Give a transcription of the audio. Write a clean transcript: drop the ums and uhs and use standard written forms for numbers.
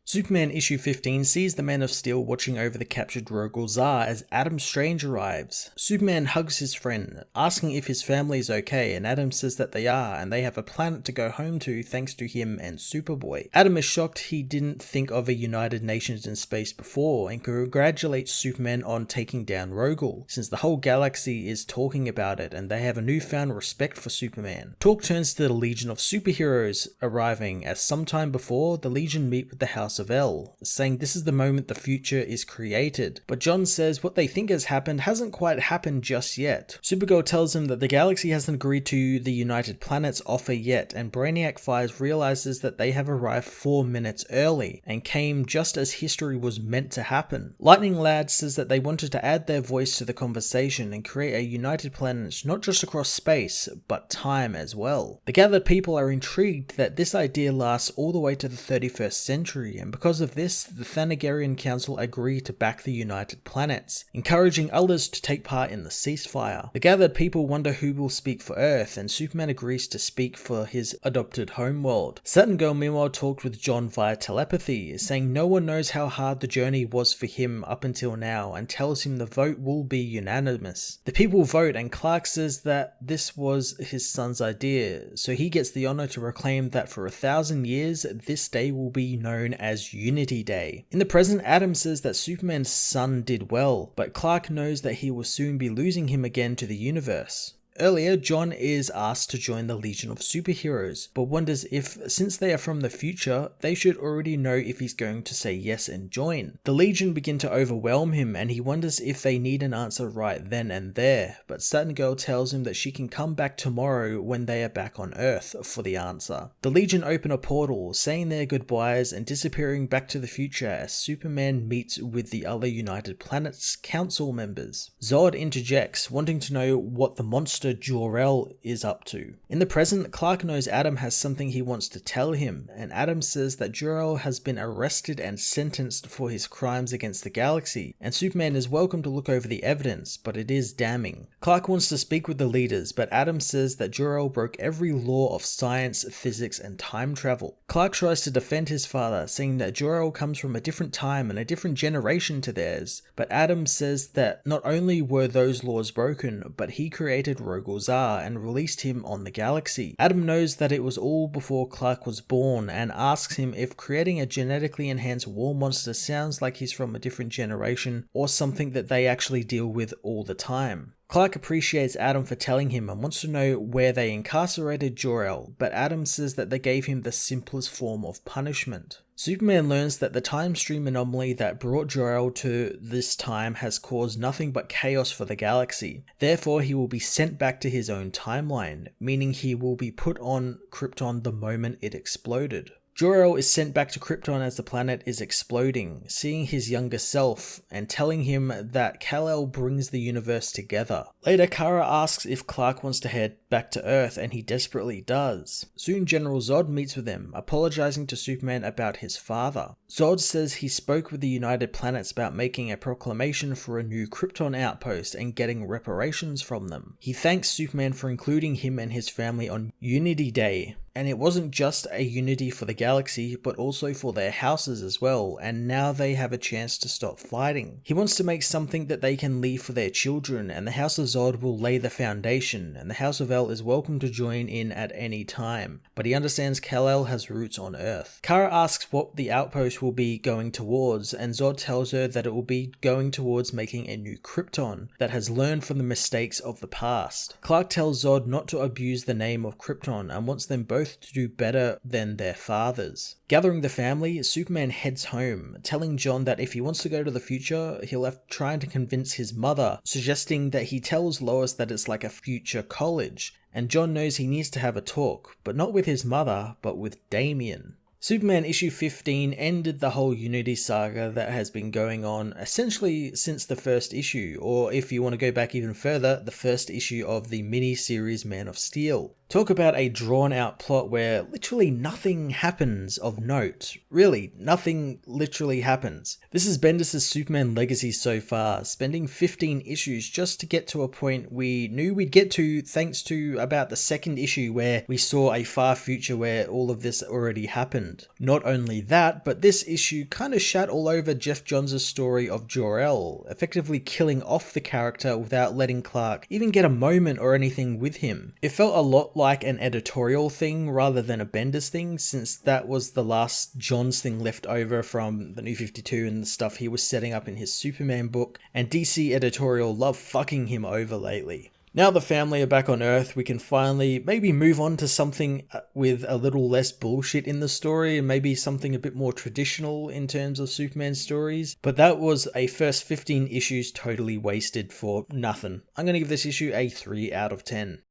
Superman issue 15 sees the Man of Steel watching over the captured Rogol Zaar as Adam Strange arrives. Superman hugs his friend, asking if his family is okay, and Adam says that they are, and they have a planet to go home to thanks to him and Superboy. Adam is shocked he didn't think of a United Nations in space before, and congratulates Superman on taking down Rogol, since the whole galaxy is talking about it and they have a newfound respect for Superman. Talk turns to the Legion of Superheroes arriving, as sometime before, the Legion meet with the House of El, saying this is the moment the future is created. But John says what they think has happened hasn't quite happened just yet. Supergirl tells him that the galaxy hasn't agreed to the United Planets offer yet, and Brainiac 5 realizes that they have arrived 4 minutes early, and came just as history was meant to happen. Lightning Lad says that they wanted to add their voice to the conversation and create a United Planet not just across space, but time as well. The gathered people are intrigued that this idea lasts all the way to the 31st century, and because of this, the Thanagarian Council agree to back the United Planets, encouraging others to take part in the ceasefire. The gathered people wonder who will speak for Earth, and Superman agrees to speak for his adopted homeworld. Saturn Girl meanwhile talked with John via telepathy, saying no one knows how hard the journey was for him up until now, and tells him the vote will be unanimous. The people vote, and Clark says that this was his son's idea, so he gets the honor to proclaim that for 1,000 years, this day will be known as Unity Day. In the present, Adam says that Superman's son did well, but Clark knows that he will soon be losing him again to the universe. Earlier, John is asked to join the Legion of Superheroes, but wonders if, since they are from the future, they should already know if he's going to say yes and join. The Legion begin to overwhelm him, and he wonders if they need an answer right then and there, but Saturn Girl tells him that she can come back tomorrow when they are back on Earth for the answer. The Legion open a portal, saying their goodbyes and disappearing back to the future as Superman meets with the other United Planets Council members. Zod interjects, wanting to know what the monster Jor-El is up to. In the present, Clark knows Adam has something he wants to tell him, and Adam says that Jor-El has been arrested and sentenced for his crimes against the galaxy, and Superman is welcome to look over the evidence, but it is damning. Clark wants to speak with the leaders, but Adam says that Jor-El broke every law of science, physics, and time travel. Clark tries to defend his father, saying that Jor-El comes from a different time and a different generation to theirs, but Adam says that not only were those laws broken, but he created Rogol Zaar and released him on the galaxy. Adam knows that it was all before Clark was born, and asks him if creating a genetically enhanced war monster sounds like he's from a different generation or something that they actually deal with all the time. Clark appreciates Adam for telling him and wants to know where they incarcerated Jor-El, but Adam says that they gave him the simplest form of punishment. Superman learns that the time stream anomaly that brought Jor-El to this time has caused nothing but chaos for the galaxy. Therefore, he will be sent back to his own timeline, meaning he will be put on Krypton the moment it exploded. Jor-El is sent back to Krypton as the planet is exploding, seeing his younger self and telling him that Kal-El brings the universe together. Later, Kara asks if Clark wants to head back to Earth, and he desperately does. Soon General Zod meets with them, apologizing to Superman about his father. Zod says he spoke with the United Planets about making a proclamation for a new Krypton outpost and getting reparations from them. He thanks Superman for including him and his family on Unity Day. And it wasn't just a unity for the galaxy, but also for their houses as well, and now they have a chance to stop fighting. He wants to make something that they can leave for their children, and the House of Zod will lay the foundation, and the House of El is welcome to join in at any time, but he understands Kal-El has roots on Earth. Kara asks what the outpost will be going towards, and Zod tells her that it will be going towards making a new Krypton that has learned from the mistakes of the past. Clark tells Zod not to abuse the name of Krypton and wants them both to do better than their fathers. Gathering the family, Superman heads home, telling John that if he wants to go to the future, he'll have trying to convince his mother, suggesting that he tells Lois that it's like a future college, and John knows he needs to have a talk, but not with his mother, but with Damian. Superman issue 15 ended the whole Unity saga that has been going on essentially since the first issue, or if you want to go back even further, the first issue of the mini-series Man of Steel. Talk about a drawn out plot where literally nothing happens of note. Really, nothing literally happens. This is Bendis' Superman legacy so far, spending 15 issues just to get to a point we knew we'd get to thanks to about the second issue where we saw a far future where all of this already happened. happened. Not only that, but this issue kind of shat all over Jeff Johns' story of Jor-El, effectively killing off the character without letting Clark even get a moment or anything with him. It felt a lot like an editorial thing rather than a Bendis thing, since that was the last Johns thing left over from the New 52 and the stuff he was setting up in his Superman book, and DC editorial love fucking him over lately. Now the family are back on Earth, we can finally maybe move on to something with a little less bullshit in the story and maybe something a bit more traditional in terms of Superman stories. But that was a first 15 issues totally wasted for nothing. I'm going to give this issue a 3 out of 10.